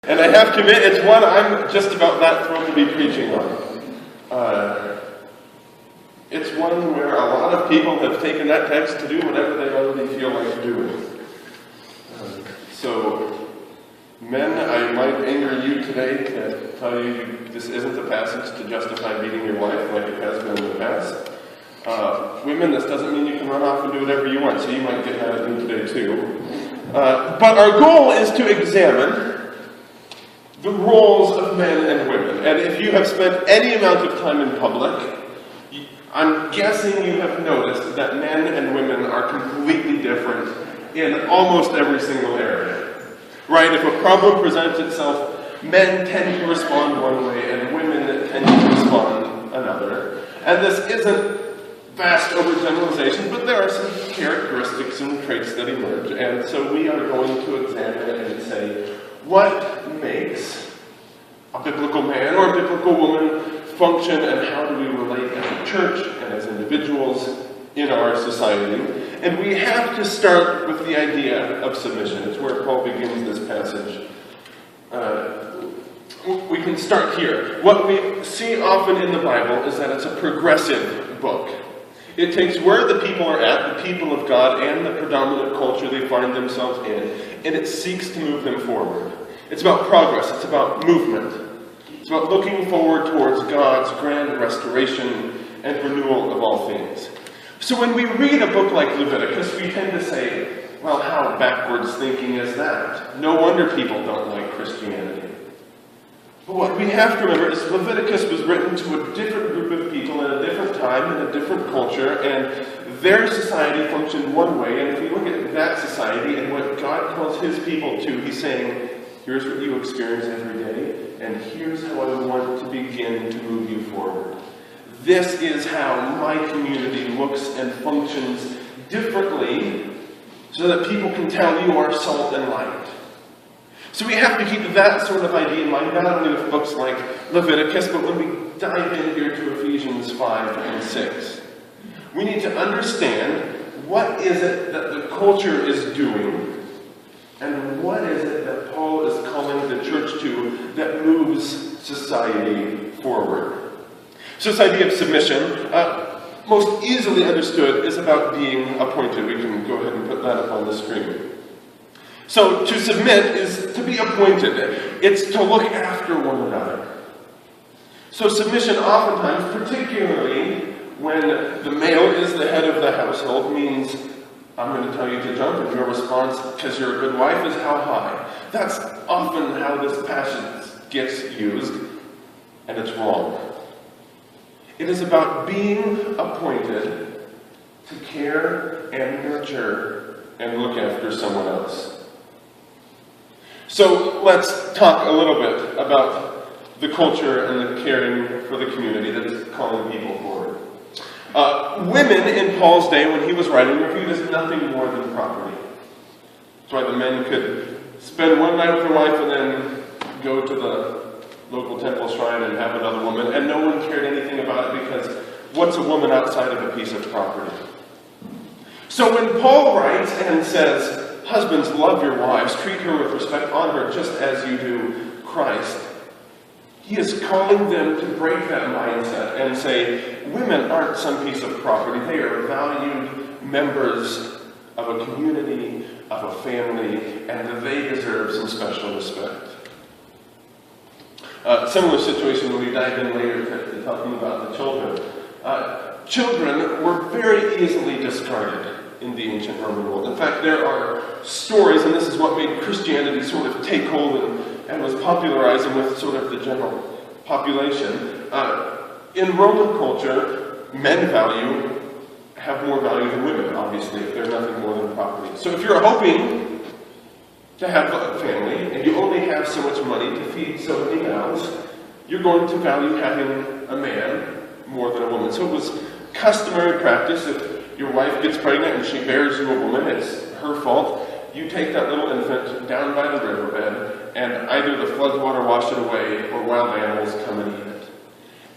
And I have to admit, it's one I'm just about that thrilled to be preaching on. It's one where a lot of people have taken that text to do whatever they already feel like doing. So, men, I might anger you today to tell you this isn't a passage to justify beating your wife like it has been in the past. Women, this doesn't mean you can run off and do whatever you want, so you might get mad at me today too. But our goal is to examine the roles of men and women. And if you have spent any amount of time in public, I'm guessing you have noticed that men and women are completely different in almost every single area. Right? If a problem presents itself, men tend to respond one way and women tend to respond another. And this isn't vast overgeneralization, but there are some characteristics and traits that emerge. And so we are going to examine it and say, what makes a biblical man or a biblical woman function, and how do we relate as a church and as individuals in our society? And we have to start with the idea of submission. It's where Paul begins this passage. We can start here. What we see often in the Bible is that it's a progressive book. It takes where the people are at, the people of God, and the predominant culture they find themselves in, and it seeks to move them forward. It's about progress. It's about movement. It's about looking forward towards God's grand restoration and renewal of all things. So when we read a book like Leviticus, we tend to say, well, how backwards thinking is that? No wonder people don't like Christianity. But what we have to remember is Leviticus was written to a different group of people in a different time, in a different culture, and their society functioned one way. And if we look at that society and what God calls his people to, he's saying, here's what you experience every day, and here's how I want to begin to move you forward. This is how my community looks and functions differently, so that people can tell you are salt and light. So we have to keep that sort of idea in mind, not only with books like Leviticus, but when we dive in here to Ephesians 5 and 6. We need to understand what is it that the culture is doing, and what is it that Paul is calling the church to that moves society forward. So this idea of submission, most easily understood, is about being appointed. We can go ahead and put that up on the screen. So to submit is to be appointed. It's to look after one another. So submission oftentimes, particularly when the male is the head of the household, means I'm going to tell you to jump, and your response, because you're a good wife, is how high. That's often how this passage gets used, and it's wrong. It is about being appointed to care and nurture and look after someone else. So let's talk a little bit about the culture and the caring for the community that is calling people forward. Women in Paul's day, when he was writing, were viewed as nothing more than property. That's why the men could spend one night with their wife and then go to the local temple shrine and have another woman, and no one cared anything about it, because what's a woman outside of a piece of property? So when Paul writes and says, husbands, love your wives, treat her with respect, honor her just as you do Christ, he is calling them to break that mindset and say, women aren't some piece of property. They are valued members of a community, of a family, and they deserve some special respect. Similar situation when we dive in later to talking about the children. Children were very easily discarded in the ancient Roman world. In fact, there are stories, and this is what made Christianity sort of take hold and was popularizing with sort of the general population. In Roman culture, men have more value than women, obviously, if they're nothing more than property. So if you're hoping to have a family, and you only have so much money to feed so many mouths, you're going to value having a man more than a woman. So it was customary practice, if your wife gets pregnant and she bears you a woman, it's her fault. You take that little infant down by the riverbed, and either the floodwater wash it away, or wild animals come and eat it.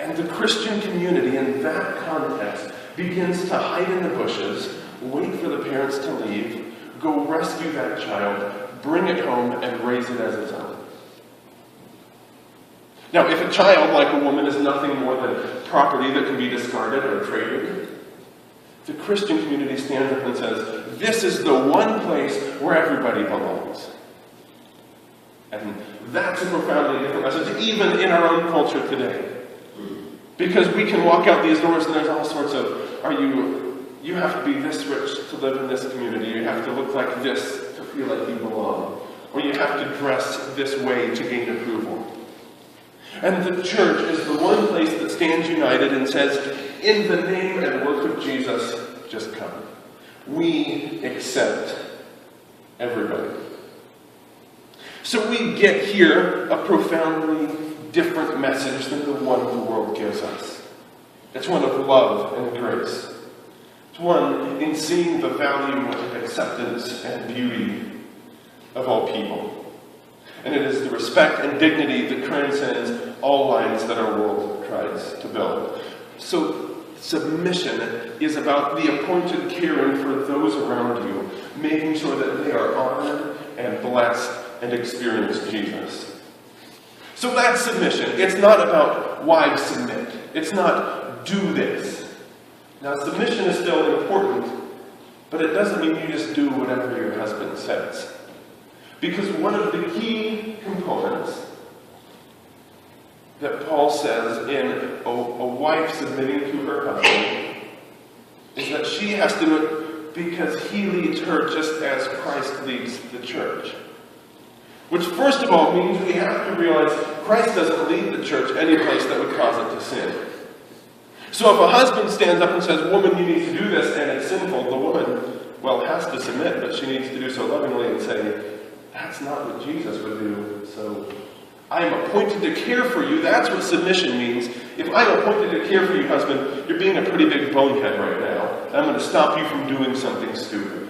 And the Christian community in that context begins to hide in the bushes, wait for the parents to leave, go rescue that child, bring it home, and raise it as its own. Now, if a child, like a woman, is nothing more than property that can be discarded or traded, the Christian community stands up and says, this is the one place where everybody belongs. And that's a profoundly different message, even in our own culture today. Because we can walk out these doors and there's all sorts of, you have to be this rich to live in this community, you have to look like this to feel like you belong, or you have to dress this way to gain approval. And the church is the one place that stands united and says, in the name and work of Jesus, just come. We accept everybody. So we get here a profoundly different message than the one the world gives us. It's one of love and grace. It's one in seeing the value of acceptance and beauty of all people. And it is the respect and dignity that transcends all lines that our world tries to build. So submission is about the appointed caring for those around you, making sure that they are honored and blessed and experience Jesus. So that's submission. It's not about wives submit. It's not do this. Now submission is still important, but it doesn't mean you just do whatever your husband says. Because one of the key components that Paul says in a wife submitting to her husband is that she has to do it because he leads her just as Christ leads the church. Which first of all means we have to realize Christ doesn't lead the church any place that would cause it to sin. So if a husband stands up and says, woman, you need to do this, and it's sinful, the woman, well, has to submit, but she needs to do so lovingly and say, that's not what Jesus would do, so I am appointed to care for you. That's what submission means. If I'm appointed to care for you, husband, you're being a pretty big bonehead right now. And I'm going to stop you from doing something stupid.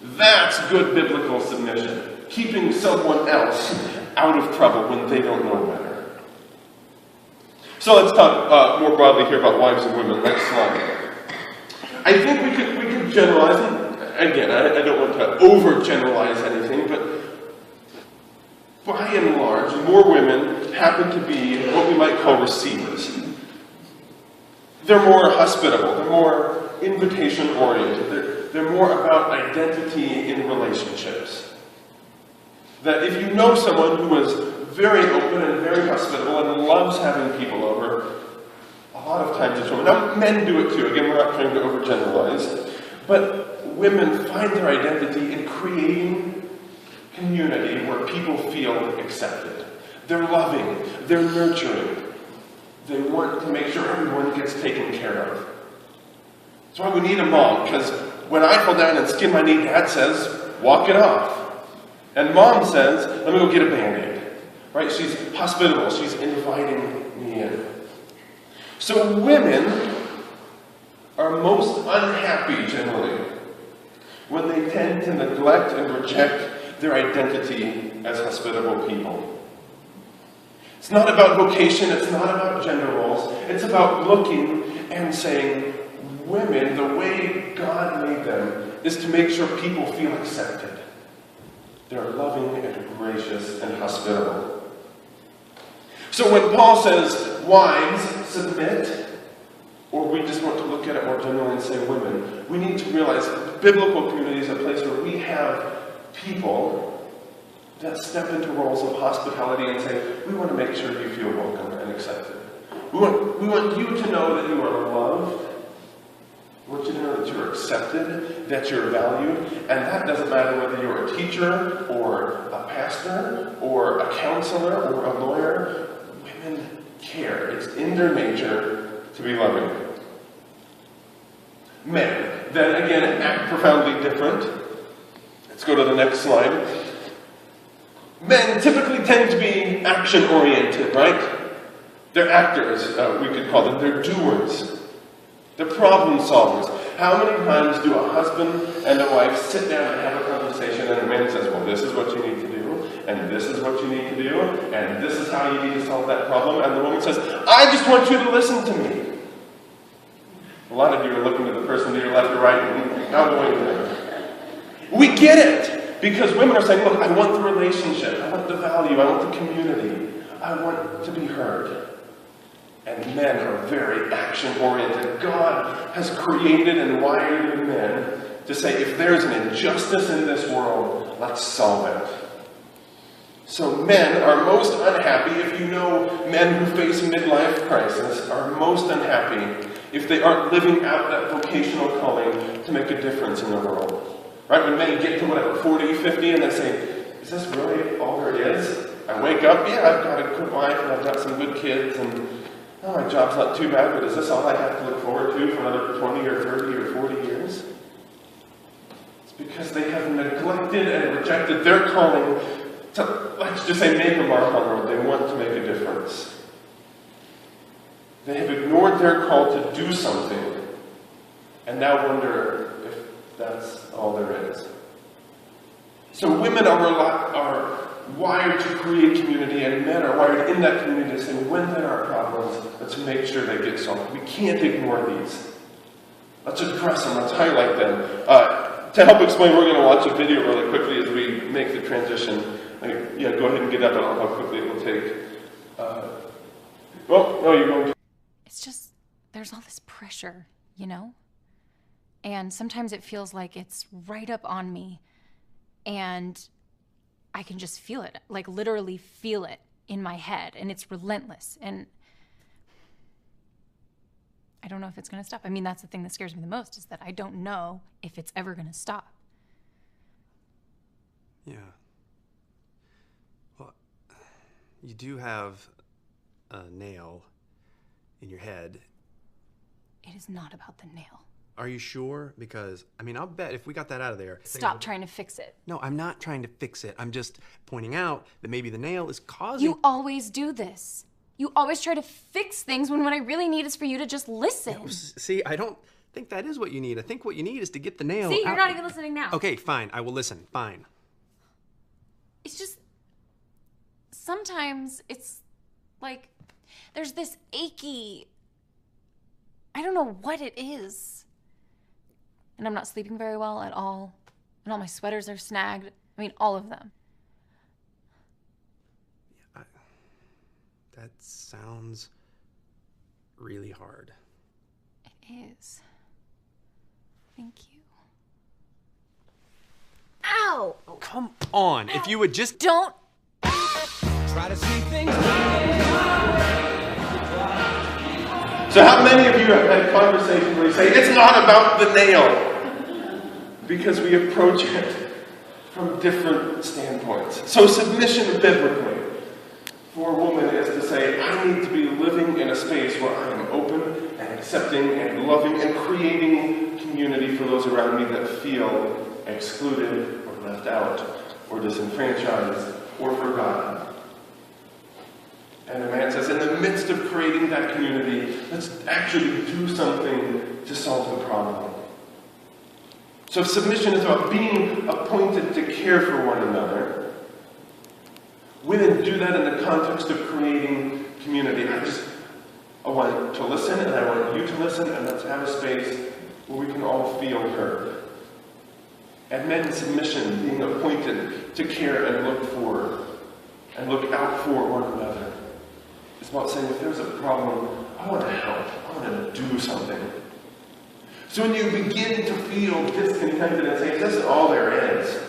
That's good biblical submission. Keeping someone else out of trouble when they don't know better. So let's talk more broadly here about wives and women. Next slide. I think we could generalize, and again, I don't want to overgeneralize anything, but by and large, more women happen to be what we might call receivers. They're more hospitable. They're more invitation-oriented. They're more about identity in relationships. That if you know someone who is very open and very hospitable and loves having people over, a lot of times it's women. Now, men do it too. Again, we're not trying to overgeneralize. But women find their identity in creating community where people feel accepted. They're loving. They're nurturing. They want to make sure everyone gets taken care of. That's why we need a mom, because when I fall down and skin my knee, Dad says, walk it off. And Mom says, let me go get a Band-Aid. Right? She's hospitable. She's inviting me in. So women are most unhappy, generally, when they tend to neglect and reject their identity as hospitable people. It's not about vocation, it's not about gender roles, it's about looking and saying, women, the way God made them is to make sure people feel accepted. They're loving and gracious and hospitable. So when Paul says, wives, submit, or we just want to look at it more generally and say women, we need to realize that biblical community is a place where we have people that step into roles of hospitality and say, we want to make sure you feel welcome and accepted. We want you to know that you are loved. We want you to know that you're accepted, that you're valued, and that doesn't matter whether you're a teacher or a pastor or a counselor or a lawyer. Women care. It's in their nature to be loving. Men, then again, act profoundly different. Let's go to the next slide. Men typically tend to be action-oriented, right? They're actors, we could call them. They're doers. They're problem solvers. How many times do a husband and a wife sit down and have a conversation and a man says, well, this is what you need to do, and this is what you need to do, and this is how you need to solve that problem, and the woman says, I just want you to listen to me. A lot of you are looking at the person to your left or right and not going there. We get it, because women are saying, look, I want the relationship, I want the value, I want the community. I want to be heard. And men are very action-oriented. God has created and wired men to say, if there's an injustice in this world, let's solve it. So men are most unhappy, if you know men who face midlife crisis, are most unhappy if they aren't living out that vocational calling to make a difference in the world. Right? When men get to whatever, 40, 50, and they say, is this really all there is? I wake up, yeah, I've got a good wife, and I've got some good kids, and my job's not too bad, but is this all I have to look forward to for another 20 or 30 or 40 years? It's because they have neglected and rejected their calling to, let's just say, make a mark on the world. They want to make a difference. They have ignored their call to do something, and now wonder if that's all there is. So women are wired to create community, and men are wired in that community to say, when there are problems, let's make sure they get solved. We can't ignore these. Let's address them. Let's highlight them. To help explain, we're going to watch a video really quickly as we make the transition. Yeah, go ahead and get up. I don't know how quickly it will take. You're going to. It's just, there's all this pressure, you know? And sometimes it feels like it's right up on me. And I can just feel it, like literally feel it in my head, and it's relentless. And I don't know if it's going to stop. I mean, that's the thing that scares me the most, is that I don't know if it's ever going to stop. Yeah. Well, you do have a nail in your head. It is not about the nail. Are you sure? Because, I'll bet if we got that out of there... Stop trying to fix it. No, I'm not trying to fix it. I'm just pointing out that maybe the nail is causing... You always do this. You always try to fix things when what I really need is for you to just listen. No, see, I don't think that is what you need. I think what you need is to get the nail See, out. you're not even listening now. Okay, fine. I will listen. Fine. It's just... Sometimes it's like there's this achy... I don't know what it is. And I'm not sleeping very well at all. And all my sweaters are snagged. All of them. Yeah, that sounds really hard. It is. Thank you. Ow! Oh, come on. Ow. If you would just... Don't... Try to see things. So how many of you have had conversations where you say, it's not about the nail? Because we approach it from different standpoints. So submission biblically for a woman is to say, I need to be living in a space where I am open and accepting and loving and creating community for those around me that feel excluded or left out or disenfranchised or forgotten. And the man says, in the midst of creating that community, let's actually do something to solve the problem. So submission is about being appointed to care for one another. Women do that in the context of creating community. I want to listen, and I want you to listen, and let's have a space where we can all feel heard. And men in submission, being appointed to care and look for, and look out for one another. It's about saying, if there's a problem, I want to help. I want to do something. So when you begin to feel discontented and say, this is all there is,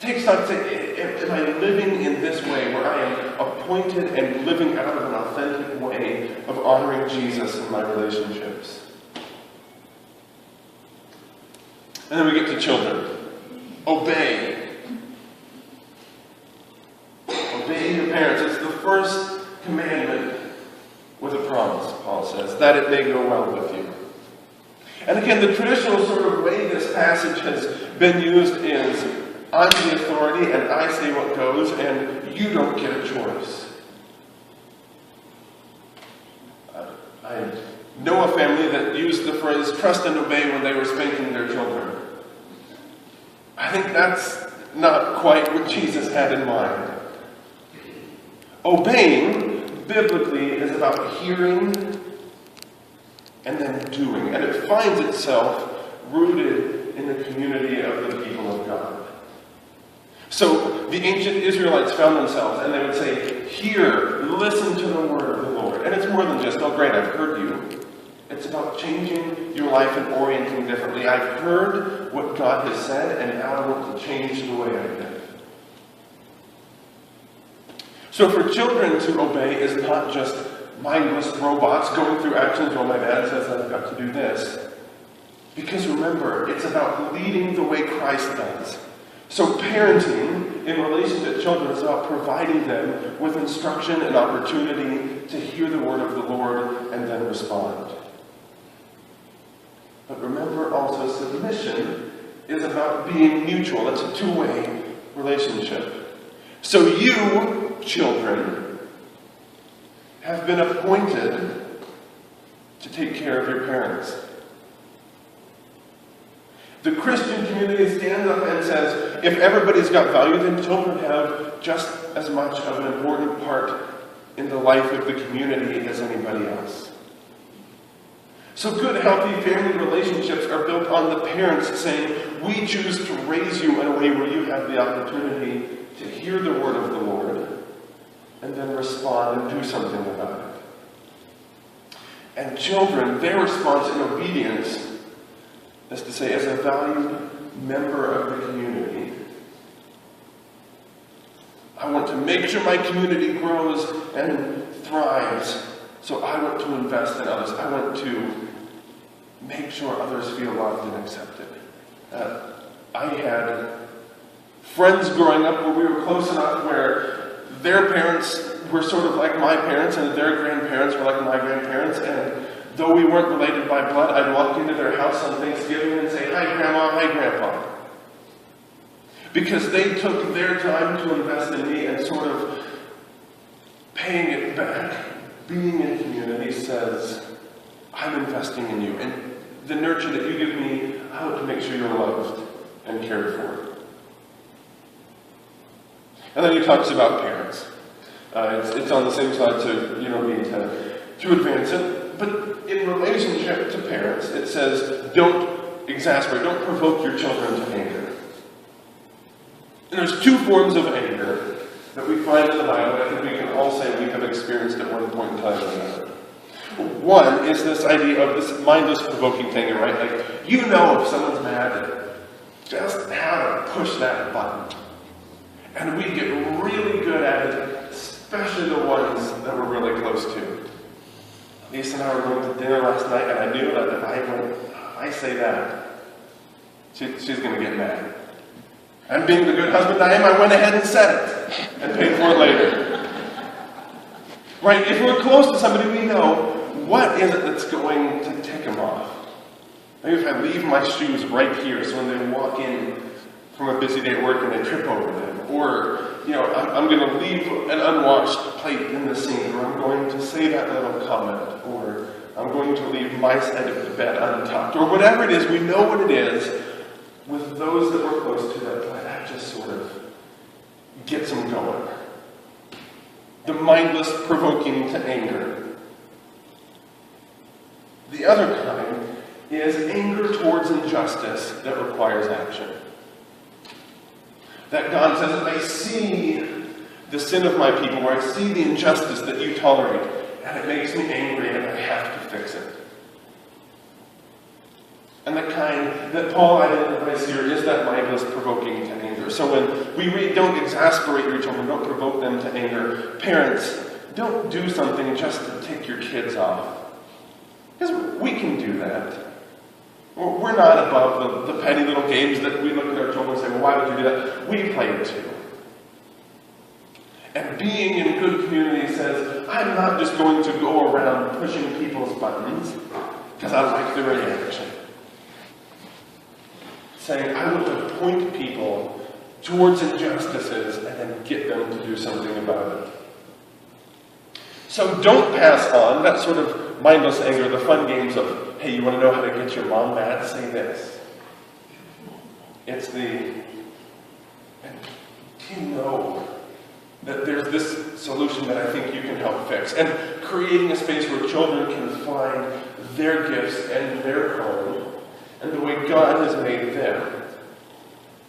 take stock and say, am I living in this way where I am appointed and living out of an authentic way of honoring Jesus in my relationships? And then we get to children. Obey. Obey your parents. It's the first commandment with a promise, Paul says, that it may go well with you. And again, the traditional sort of way this passage has been used is, I'm the authority and I say what goes and you don't get a choice. I know a family that used the phrase trust and obey when they were spanking their children. I think that's not quite what Jesus had in mind. Obeying, biblically, is about hearing and then doing. And it finds itself rooted in the community of the people of God. So the ancient Israelites found themselves, and they would say, "Hear, listen to the word of the Lord." And it's more than just, "Oh great, I've heard you." It's about changing your life and orienting differently. I've heard what God has said, and now I want to change the way I live. So for children to obey is not just mindless robots going through actions. "Well, my dad says I've got to do this." Because remember, it's about leading the way Christ does. So parenting in relation to children is about providing them with instruction and opportunity to hear the word of the Lord and then respond. But remember also, submission is about being mutual. It's a two-way relationship. So you, children, have been appointed to take care of your parents. The Christian community stands up and says, if everybody's got value, then children have just as much of an important part in the life of the community as anybody else. So good, healthy family relationships are built on the parents saying, we choose to raise you in a way where you have the opportunity to hear the word of the Lord and then respond and do something about it. And children, their response in obedience is to say, as a valued member of the community, I want to make sure my community grows and thrives, so I want to invest in others. I want to make sure others feel loved and accepted. I had friends growing up where we were close enough where their parents were sort of like my parents and their grandparents were like my grandparents, and though we weren't related by blood, I'd walk into their house on Thanksgiving and say, "Hi, Grandma, hi, Grandpa." Because they took their time to invest in me, and sort of paying it back, being in community says, I'm investing in you. And the nurture that you give me, I want to make sure you're loved and cared for. And then he talks about parents. It's on the same slide, so you don't need to advance it. But in relationship to parents, it says, don't exasperate, don't provoke your children to anger. And there's two forms of anger that we find in the Bible. I think we can all say we have experienced at one point in time or another. One is this idea of this mindless provoking anger, right? Like, you know if someone's mad, just how to push that button. And we get really good at it, especially the ones that we're really close to. Lisa and I were going to dinner last night, and I knew that if I say that, she's going to get mad. And being the good husband I am, I went ahead and said it, and paid for it later. Right? If we're close to somebody, we know what is it that's going to tick them off. Maybe if I leave my shoes right here, so when they walk in from a busy day at work and they trip over them, or I'm going to leave an unwashed plate in the sink, or I'm going to say that little comment, or I'm going to leave my side of the bed untucked, or whatever it is, we know what it is with those that we're close to that just sort of gets them going. The mindless provoking to anger. The other kind is anger towards injustice that requires action. That God says, if I see the sin of my people, or I see the injustice that you tolerate, and it makes me angry, and I have to fix it. And the kind that Paul identifies here is that mindless provoking to anger. So when we read, don't exasperate your children, don't provoke them to anger, parents, don't do something just to tick your kids off. Because we can do that. We're not above the petty little games that we look at our children and say, well, why would you do that? We play it too. And being in a good community says, I'm not just going to go around pushing people's buttons because I like the reaction. Saying, I want to point people towards injustices and then get them to do something about it. So don't pass on that sort of mindless anger, the fun games of, hey, you want to know how to get your mom mad? Say this. It's you know that there's this solution that I think you can help fix. And creating a space where children can find their gifts and their calling and the way God has made them.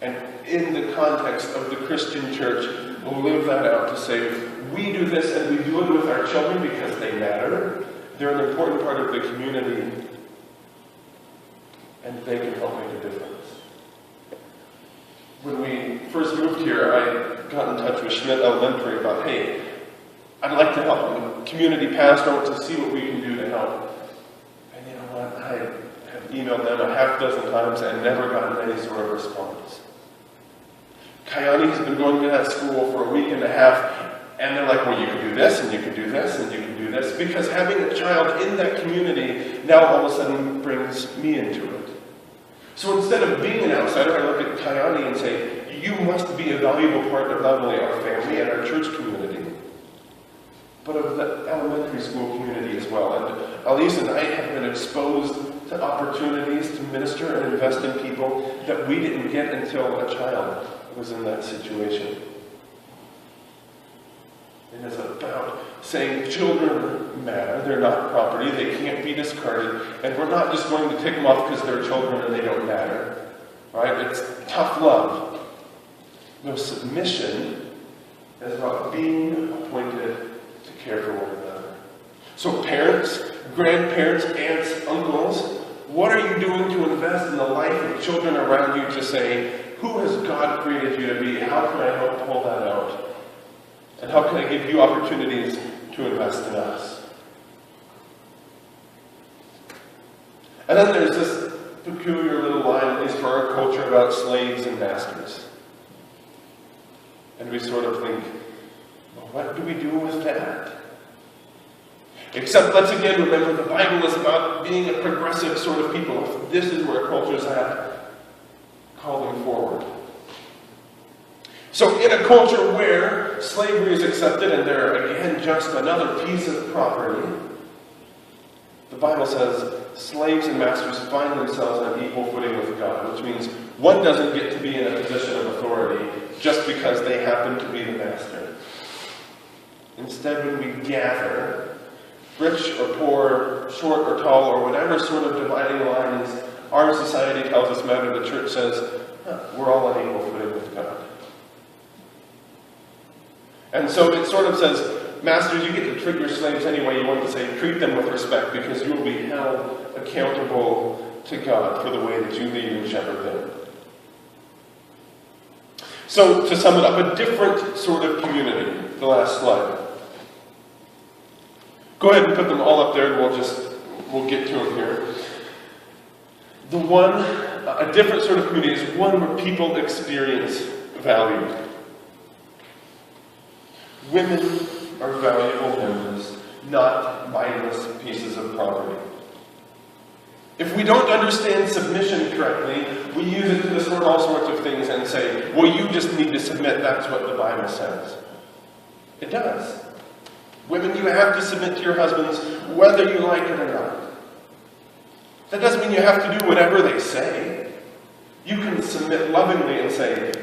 And in the context of the Christian church, we'll live that out to say, we do this and we do it with our children because they matter. They're an important part of the community, and they can help make a difference. When we first moved here, I got in touch with Schmidt Elementary about, hey, I'd like to help. I'm a community pastor. I want to see what we can do to help. And you know what? I have emailed them a half dozen times and never gotten any sort of response. Kayani has been going to that school for a week and a half, and they're like, well, you can do this, and you can do this, and you can do this, because having a child in that community now all of a sudden brings me into it. So instead of being an outsider, I look at Kayani and say, you must be a valuable part of not only our family and our church community, but of the elementary school community as well. And Elise and I have been exposed to opportunities to minister and invest in people that we didn't get until a child was in that situation. It is about saying children matter. They're not property. They can't be discarded. And we're not just going to take them off because they're children and they don't matter. Right? It's tough love. No, submission is about being appointed to care for one another. So parents, grandparents, aunts, uncles, what are you doing to invest in the life of children around you to say, who has God created you to be? How can I help pull that out? And how can I give you opportunities to invest in us? And then there's this peculiar little line, at least for our culture, about slaves and masters. And we sort of think, well, what do we do with that? Except let's again remember the Bible is about being a progressive sort of people. This is where culture's at, calling forward. So in a culture where slavery is accepted and they're again just another piece of property, the Bible says slaves and masters find themselves on equal footing with God, which means one doesn't get to be in a position of authority just because they happen to be the master. Instead, when we gather, rich or poor, short or tall, or whatever sort of dividing lines our society tells us matter, the church says, we're all on equal footing with God. And so it sort of says, masters, you get to treat your slaves any way you want to say, treat them with respect, because you will be held accountable to God for the way that you lead and shepherd them. So, to sum it up, a different sort of community, the last slide. Go ahead and put them all up there, and we'll get to them here. A different sort of community is one where people experience value. Women are valuable members, not mindless pieces of property. If we don't understand submission correctly, we use it to distort all sorts of things and say, well, you just need to submit, that's what the Bible says. It does. Women, you have to submit to your husbands whether you like it or not. That doesn't mean you have to do whatever they say. You can submit lovingly and say,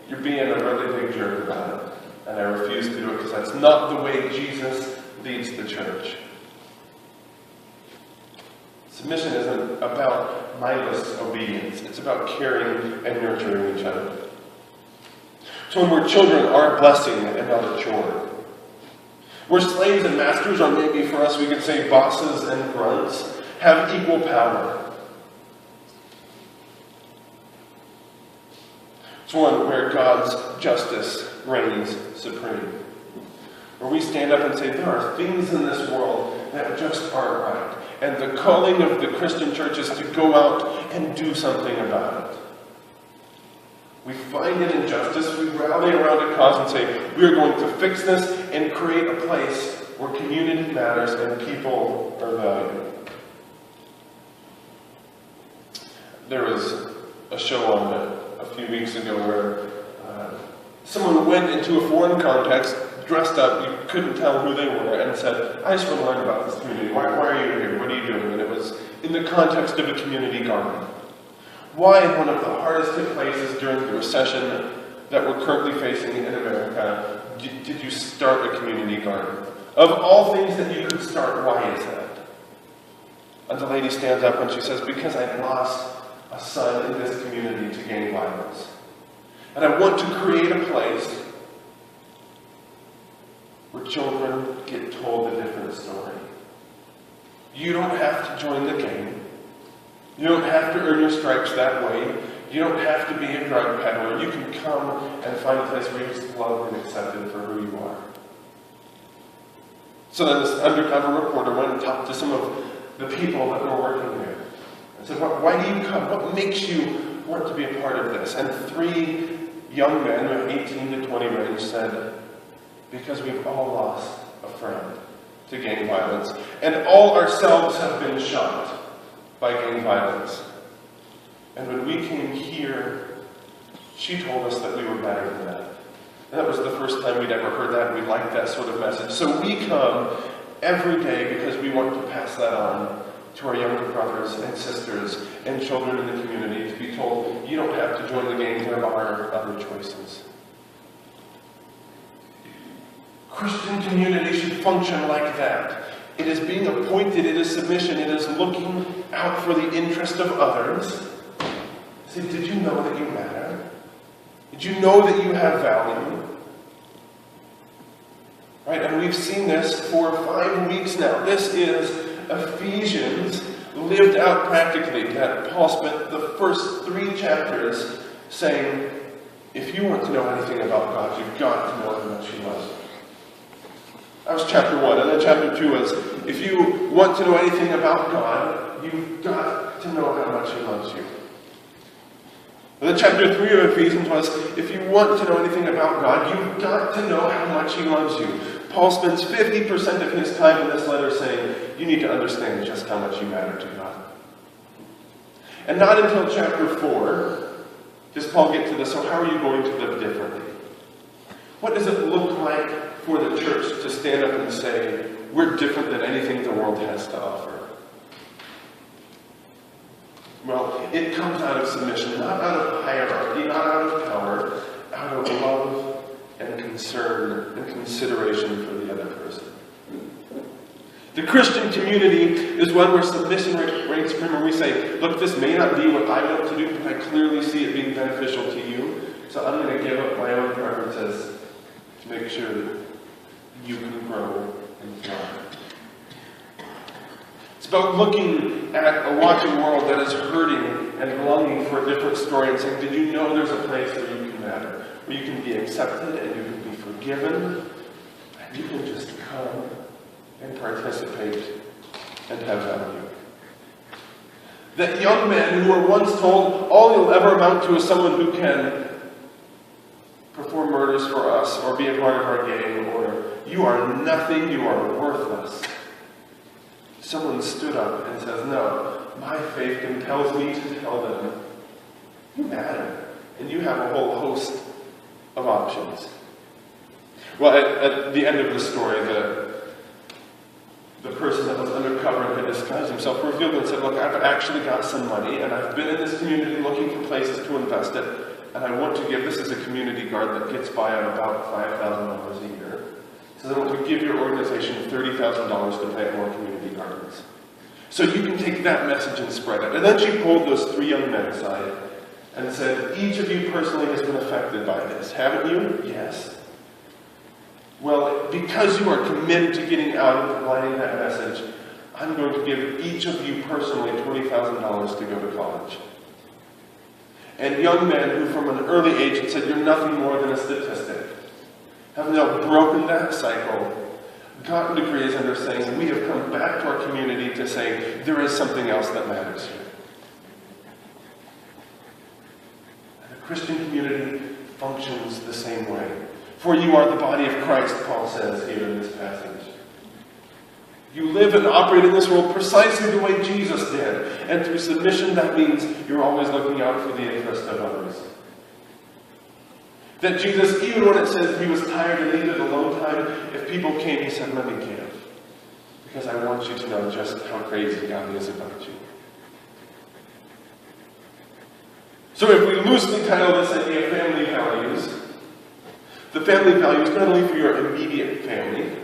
you're being a really big jerk about it. And I refuse to do it because that's not the way Jesus leads the church. Submission isn't about mindless obedience. It's about caring and nurturing each other. So when we're children, our blessing and not a chore. We're slaves and masters, or maybe for us we could say bosses and grunts, have equal power. It's one where God's justice reigns supreme. Where we stand up and say, there are things in this world that just aren't right. And the calling of the Christian church is to go out and do something about it. We find an injustice, we rally around a cause and say, we are going to fix this and create a place where community matters and people are valued. There was a show on a few weeks ago where someone went into a foreign context, dressed up, you couldn't tell who they were, and said, I just want to learn about this community. Why are you here? What are you doing? And it was in the context of a community garden. Why, in one of the hardest hit places during the recession that we're currently facing in America, did you start a community garden? Of all things that you could start, why is that? And the lady stands up and she says, because I lost a son in this community to gang violence. And I want to create a place where children get told a different story. You don't have to join the gang. You don't have to earn your stripes that way. You don't have to be a drug peddler. You can come and find a place where you're just loved and accepted for who you are. So then this undercover reporter went and talked to some of the people that were working there. I said, why do you come? What makes you want to be a part of this? And 3 young men, 18 to 20 range, said, because we've all lost a friend to gang violence. And all ourselves have been shot by gang violence. And when we came here, she told us that we were better than that. And that was the first time we'd ever heard that, and we liked that sort of message. So we come every day because we want to pass that on to our younger brothers and sisters and children in the community to be told, you don't have to join the gang, there are other choices. Christian community should function like that. It is being appointed, it is submission, it is looking out for the interest of others. See, did you know that you matter? Did you know that you have value? Right, and we've seen this for 5 weeks now. This is Ephesians lived out practically. That Paul spent the first 3 chapters saying, if you want to know anything about God, you've got to know how much He loves you. That was chapter 1. And then chapter 2 was, if you want to know anything about God, you've got to know how much He loves you. And then chapter 3 of Ephesians was, if you want to know anything about God, you've got to know how much He loves you. Paul spends 50% of his time in this letter saying, you need to understand just how much you matter to God. And not until chapter 4 does Paul get to this, so how are you going to live differently? What does it look like for the church to stand up and say, we're different than anything the world has to offer? Well, it comes out of submission, not out of hierarchy, not out of power, out of love and concern and consideration for the other person. The Christian community is one where submission reigns supreme, where we say, look, this may not be what I want to do, but I clearly see it being beneficial to you, so I'm going to give up my own preferences to make sure that you can grow and thrive. It's about looking at a watching world that is hurting and longing for a different story and saying, did you know there's a place where you can matter, where you can be accepted and you can be forgiven, and you can just come and participate and have value. That young men who were once told, all you'll ever amount to is someone who can perform murders for us or be a part of our gang, or you are nothing, you are worthless. Someone stood up and says, no, my faith compels me to tell them, you matter, and you have a whole host of options. Well, at the end of the story, the person that was undercover and had disguised himself revealed and said, look, I've actually got some money, and I've been in this community looking for places to invest it, and I want to give, this is a community guard that gets by on about $5,000 a year. He says, I want to give your organization $30,000 to plant more community gardens. So you can take that message and spread it. And then she pulled those 3 young men aside and said, each of you personally has been affected by this, haven't you? Yes. Well, because you are committed to getting out and providing that message, I'm going to give each of you personally $20,000 to go to college. And young men who from an early age had said, you're nothing more than a statistic, have now broken that cycle, gotten degrees, and are saying, we have come back to our community to say, there is something else that matters here. And the Christian community functions the same way. For you are the body of Christ, Paul says here in this passage. You live and operate in this world precisely the way Jesus did. And through submission, that means you're always looking out for the interest of others. That Jesus, even when it says he was tired and needed alone time, if people came, he said, let me give. Because I want you to know just how crazy God is about you. So if we loosely title this idea family values, the family values not only for your immediate family,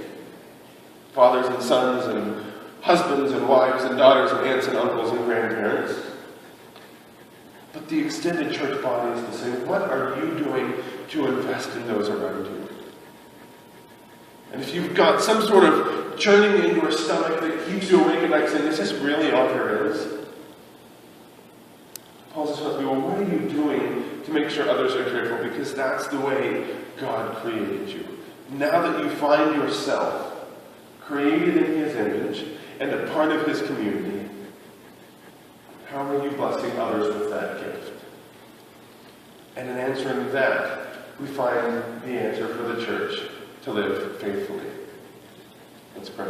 fathers and sons and husbands and wives and daughters and aunts and uncles and grandparents, But the extended church body is to say, what are you doing to invest in those around you? And if you've got some sort of churning in your stomach that keeps you awake at night saying, is this really all there is? Paul says, well, what are you doing to make sure others are careful? Because that's the way God created you. Now that you find yourself created in His image and a part of His community, how are you blessing others with that gift? And in answering that, we find the answer for the church to live faithfully. Let's pray.